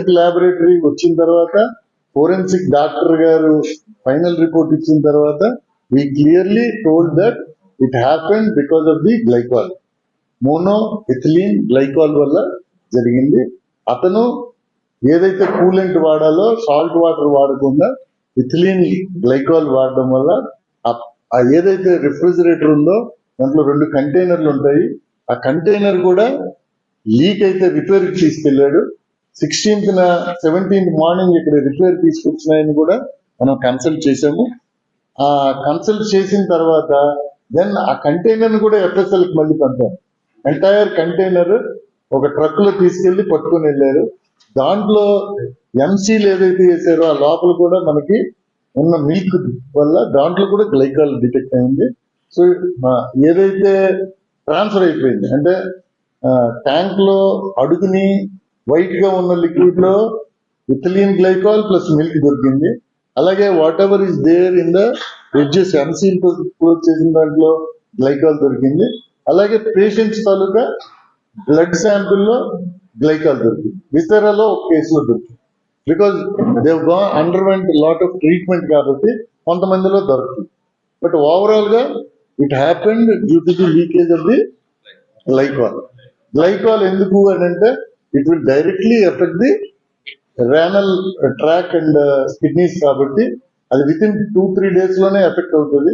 Forensic laboratory వచ్చిన తర్వాత forensic doctor గారు ఫైనల్ రిపోర్ట్ ఇచ్చిన తర్వాత we clearly told that it happened because of the glycol, mono ethylene glycol వల్ల జరిగింది. అతను ఏదైతే కూలెంట్ వాడాలో సాల్ట్ వాటర్ వాడకుండా ఇథిలీన్ గ్లైకాల్ వాడడం వల్ల ఏదైతే రిఫ్రిజిరేటర్ ఉందో దాంట్లో 2 కంటైనర్లు ఉంటాయి. ఆ కంటైనర్ కూడా లీక్ అయితే రిపేర్ తీసుకెళ్లాడు. 16th 17th మార్నింగ్ ఇక్కడ రిపేర్ తీసుకొచ్చినాయని కూడా మనం కన్సల్ట్ చేసాము. ఆ కన్సల్ట్ చేసిన తర్వాత దెన్ ఆ కంటైనర్ కూడా ఎఫ్ఎస్ఎల్ కి మళ్ళీ పంపాము. ఎంటైర్ కంటైనర్ ఒక ట్రక్ లో తీసుకెళ్లి పట్టుకొని వెళ్ళారు. దాంట్లో ఎంసీలు ఏదైతే చేశారో ఆ లోపల కూడా మనకి ఉన్న మిల్క్ వల్ల దాంట్లో కూడా గ్లైకాల్ డిటెక్ట్ అయింది. సో ఏదైతే ట్రాన్స్ఫర్ అయిపోయింది అంటే ట్యాంక్ లో అడుగుని వైట్ గా ఉన్న లిక్విడ్ లో ఇథిలీన్ గ్లైకాల్ ప్లస్ మిల్క్ దొరికింది. అలాగే whatever is there in the edges M seal close చేసిన దాంట్లో గ్లైకాల్ దొరికింది. అలాగే పేషెంట్స్ తాలూకా బ్లడ్ శాంపిల్ లో గ్లైకాల్ దొరికింది. విసరాలో ఒక కేసులో దొరికింది. Because they've gone underwent lot of treatment కాబట్టి కొంతమందిలో దొరుకుతుంది. బట్ ఓవరాల్ గా it happened due to the leakage of the glycol. Glycol ఎందుకు అని అంటే it will directly affect the renal tract and kidneys కాబట్టి అది విత్ ఇన్ 2-3 days లోనే ఎఫెక్ట్ అవుతుంది.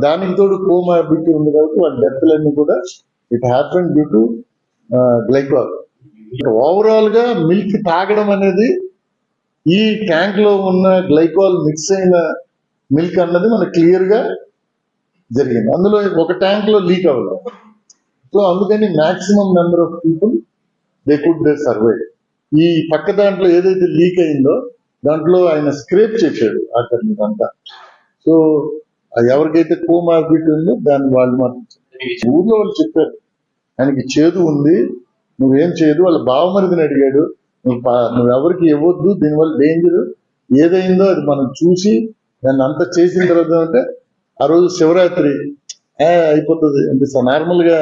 దానికి తోడు కోమార్బిడిటీ ఉంది కాబట్టి వాళ్ళ డెత్లన్నీ కూడా it happened due to glycol. Overall గా మిల్క్ తాగడం అనేది ఈ ట్యాంక్ లో ఉన్న గ్లైకాల్ మిక్స్ అయిన మిల్క్ అన్నది మనకు క్లియర్ గా జరిగింది. అందులో ఒక ట్యాంక్ లో లీక్ అవ్వదు. సో అందుకని maximum number of people they could survive. ఈ పక్క దాంట్లో ఏదైతే లీక్ అయిందో దాంట్లో ఆయన స్క్రేప్ చేశాడు అక్కడ అంతా. సో ఎవరికైతే కోమార్బిడిటీ ఉందో దాన్ని వాళ్ళు మాత్రం ఊర్లో వాళ్ళు చెప్పారు ఆయనకి చేదు ఉంది, నువ్వేం చేయదు. వాళ్ళ బావమరిదిని అడిగాడు, నువ్వు ఎవరికి ఇవ్వద్దు, దీనివల్ల డేంజర్, ఏదైందో అది మనం చూసి దాన్ని అంతా చేసిన తర్వాత అంటే ఆ రోజు శివరాత్రి అయిపోతుంది అంటే నార్మల్ గా